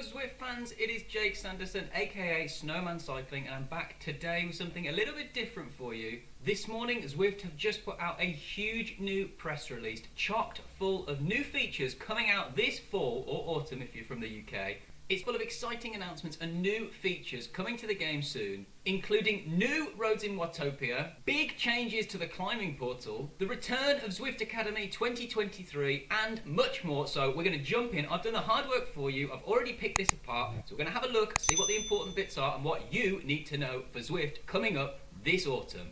Zwift fans, it is Jake Sanderson aka Snowman Cycling, and I'm back today with something a little bit different for you. This morning Zwift have just put out a huge new press release chocked full of new features coming out this fall or autumn if you're from the UK. It's full of exciting announcements and new features coming to the game soon, including new roads in Watopia, big changes to the climbing portal, the return of Zwift Academy 2023, and much more. So we're going to jump in. I've done the hard work for you. I've already picked this apart. So we're going to have a look, see what the important bits are and what you need to know for Zwift coming up this autumn.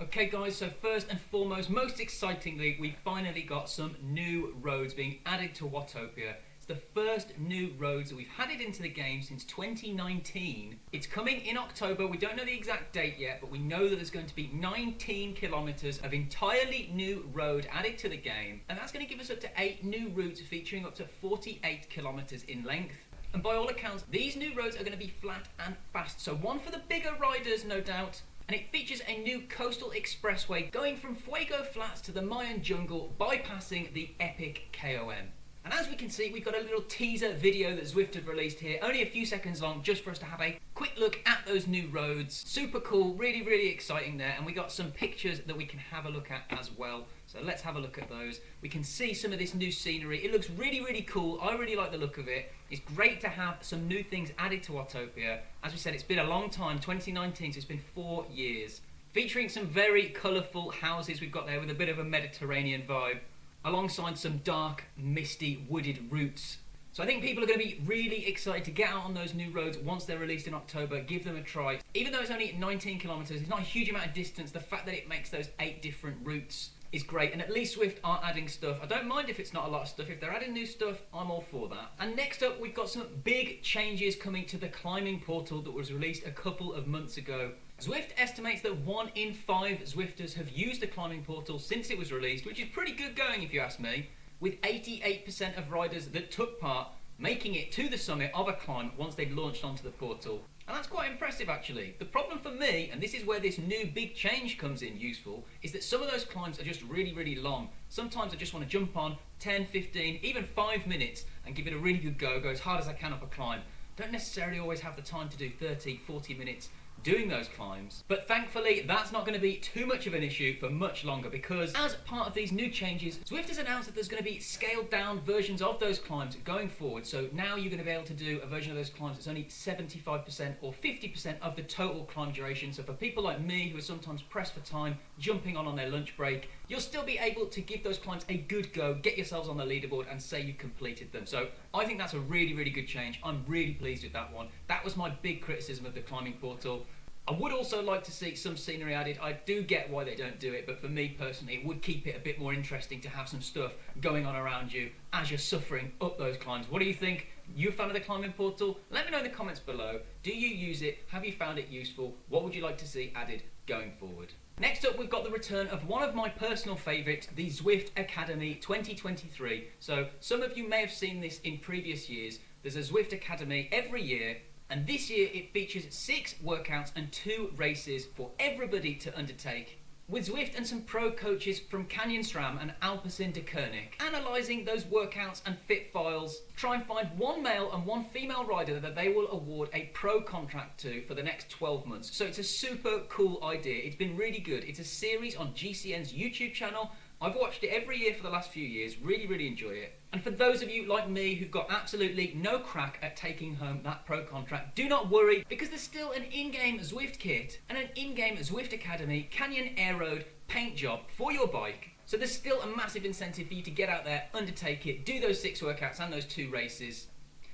Okay guys, so first and foremost, most excitingly, we finally got some new roads being added to Watopia. It's the first new roads that we've had it into the game since 2019. It's coming in October. We don't know the exact date yet, but we know that there's going to be 19 kilometers of entirely new road added to the game, and that's going to give us up to 8 new routes featuring up to 48 kilometers in length. And by all accounts, these new roads are going to be flat and fast, so one for the bigger riders, no doubt. And it features a new coastal expressway going from Fuego Flats to the Mayan jungle, bypassing the epic KOM. And as we can see, we've got a little teaser video that Zwift have released here, only a few seconds long, just for us to have a quick look at those new roads. Super cool, really exciting there, and we got some pictures that we can have a look at as well. So let's have a look at those. We can see some of this new scenery. It looks really cool. I really like the look of it. It's great to have some new things added to Watopia. As we said, it's been a long time, 2019, so it's been 4 years. Featuring some very colourful houses we've got there with a bit of a Mediterranean vibe, alongside some dark, misty, wooded routes. So I think people are going to be really excited to get out on those new roads once they're released in October. Give them a try. Even though it's only 19 kilometres, it's not a huge amount of distance. The fact that it makes those 8 different routes is great, and at least Zwift are adding stuff. I don't mind if it's not a lot of stuff. If they're adding new stuff, I'm all for that. And next up, we've got some big changes coming to the climbing portal that was released a couple of months ago. Zwift estimates that 1 in 5 Zwifters have used the climbing portal since it was released, which is pretty good going if you ask me, with 88% of riders that took part making it to the summit of a climb once they'd launched onto the portal. And that's quite impressive actually. The problem for me, and this is where this new big change comes in useful, is that some of those climbs are just really long. Sometimes I just want to jump on 10, 15, even 5 minutes and give it a really good go as hard as I can up a climb. Don't necessarily always have the time to do 30, 40 minutes doing those climbs. But thankfully, that's not going to be too much of an issue for much longer, because as part of these new changes, Zwift has announced that there's going to be scaled down versions of those climbs going forward. So now you're going to be able to do a version of those climbs that's only 75% or 50% of the total climb duration. So for people like me who are sometimes pressed for time, jumping on their lunch break, you'll still be able to give those climbs a good go, get yourselves on the leaderboard and say you've completed them. So I think that's a really good change. I'm really pleased with that one. That was my big criticism of the climbing portal. I would also like to see some scenery added. I do get why they don't do it, but for me personally, it would keep it a bit more interesting to have some stuff going on around you as you're suffering up those climbs. What do you think? You a fan of the climbing portal? Let me know in the comments below. Do you use it? Have you found it useful? What would you like to see added going forward? Next up, we've got the return of one of my personal favourites, the Zwift Academy 2023. So some of you may have seen this in previous years. There's a Zwift Academy every year, and this year it features 6 workouts and 2 races for everybody to undertake, with Zwift and some pro coaches from Canyon SRAM and Alpecin de Koenig analysing those workouts and fit files, try and find one male and one female rider that they will award a pro contract to for the next 12 months. So it's a super cool idea. It's been really good. It's a series on GCN's YouTube channel. I've watched it every year for the last few years, really enjoy it. And for those of you like me who've got absolutely no crack at taking home that pro contract, do not worry, because there's still an in-game Zwift kit and an in-game Zwift Academy Canyon Air Road paint job for your bike. So there's still a massive incentive for you to get out there, undertake it, do those 6 workouts and those 2 races.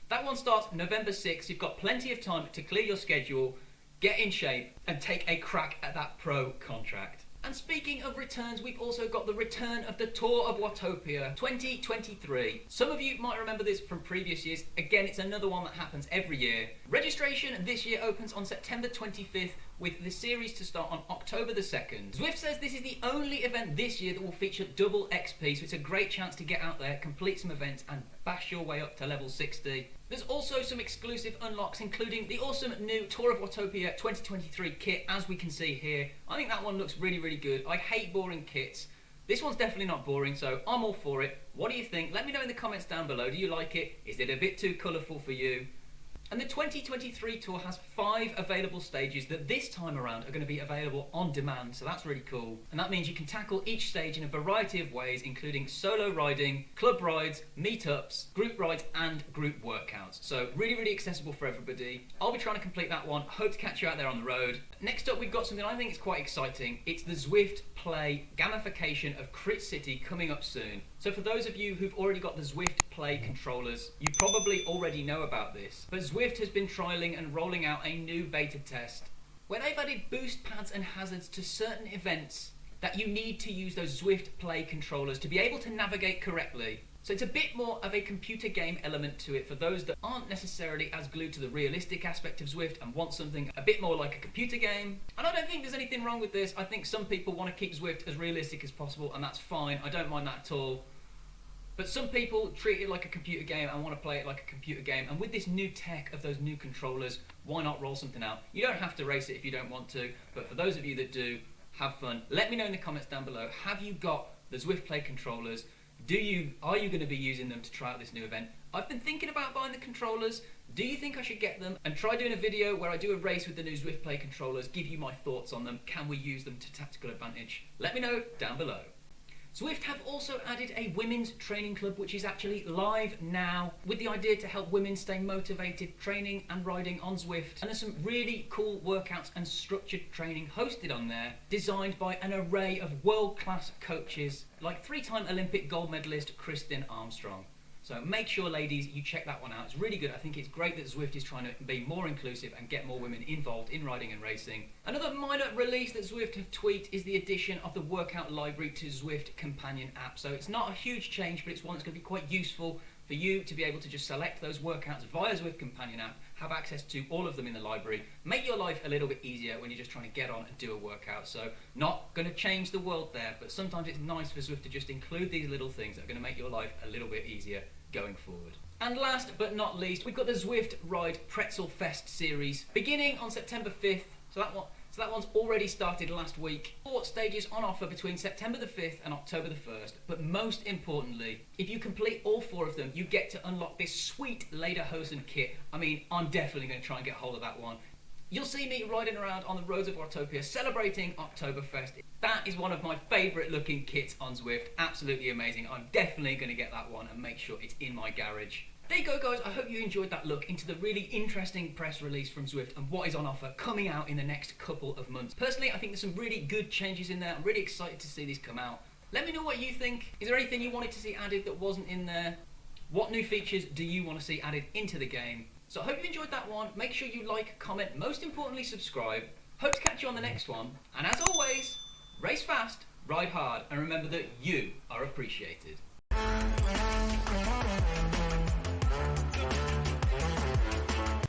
That one starts November 6th. You've got plenty of time to clear your schedule, get in shape and take a crack at that pro contract. And speaking of returns, we've also got the return of the Tour of Watopia 2023. Some of you might remember this from previous years. Again, it's another one that happens every year. Registration this year opens on September 25th, with the series to start on October the 2nd. Zwift says this is the only event this year that will feature double XP, so it's a great chance to get out there, complete some events and bash your way up to level 60. There's also some exclusive unlocks, including the awesome new Tour of Watopia 2023 kit, as we can see here. I think that one looks really good. I hate boring kits. This one's definitely not boring, so I'm all for it. What do you think? Let me know in the comments down below. Do you like it? Is it a bit too colourful for you? And the 2023 tour has 5 available stages that this time around are going to be available on demand, so that's really cool. And that means you can tackle each stage in a variety of ways, including solo riding, club rides, meetups, group rides, and group workouts. So really, really accessible for everybody. I'll be trying to complete that one. Hope to catch you out there on the road. Next up, we've got something I think is quite exciting. It's the Zwift Play Gamification of Crit City coming up soon. So for those of you who've already got the Zwift Play controllers, you probably already know about this. But Zwift has been trialling and rolling out a new beta test where they've added boost pads and hazards to certain events that you need to use those Zwift Play controllers to be able to navigate correctly. So it's a bit more of a computer game element to it for those that aren't necessarily as glued to the realistic aspect of Zwift and want something a bit more like a computer game. And I don't think there's anything wrong with this. I think some people want to keep Zwift as realistic as possible, and that's fine. I don't mind that at all. But some people treat it like a computer game and want to play it like a computer game. And with this new tech of those new controllers, why not roll something out? You don't have to race it if you don't want to, but for those of you that do, have fun. Let me know in the comments down below. Have you got the Zwift Play controllers? Are you going to be using them to try out this new event? I've been thinking about buying the controllers. Do you think I should get them? And try doing a video where I do a race with the new Zwift Play controllers, give you my thoughts on them. Can we use them to tactical advantage? Let me know down below. Zwift have also added a women's training club which is actually live now with the idea to help women stay motivated training and riding on Zwift. And there's some really cool workouts and structured training hosted on there, designed by an array of world-class coaches like 3-time Olympic gold medalist Kristen Armstrong. So make sure, ladies, you check that one out. It's really good. I think it's great that Zwift is trying to be more inclusive and get more women involved in riding and racing. Another minor release that Zwift have tweaked is the addition of the workout library to Zwift companion app. So it's not a huge change, but it's one that's going to be quite useful for you to be able to just select those workouts via Zwift companion app, have access to all of them in the library, make your life a little bit easier when you're just trying to get on and do a workout. So not going to change the world there, but sometimes it's nice for Zwift to just include these little things that are going to make your life a little bit easier going forward. And last but not least, we've got the Zwift Ride Pretzelfest series beginning on September 5th. So that one's already started last week. 4 stages on offer between September the 5th and October the 1st. But most importantly, if you complete all 4 of them, you get to unlock this sweet Lederhosen kit. I mean, I'm definitely going to try and get hold of that one. You'll see me riding around on the roads of Watopia celebrating Oktoberfest. That is one of my favourite looking kits on Zwift. Absolutely amazing. I'm definitely going to get that one and make sure it's in my garage. There you go, guys. I hope you enjoyed that look into the really interesting press release from Zwift and what is on offer coming out in the next couple of months. Personally, I think there's some really good changes in there. I'm really excited to see these come out. Let me know what you think. Is there anything you wanted to see added that wasn't in there? What new features do you want to see added into the game? So I hope you enjoyed that one. Make sure you like, comment, most importantly subscribe. Hope to catch you on the next one. And as always, race fast, ride hard, and remember that you are appreciated.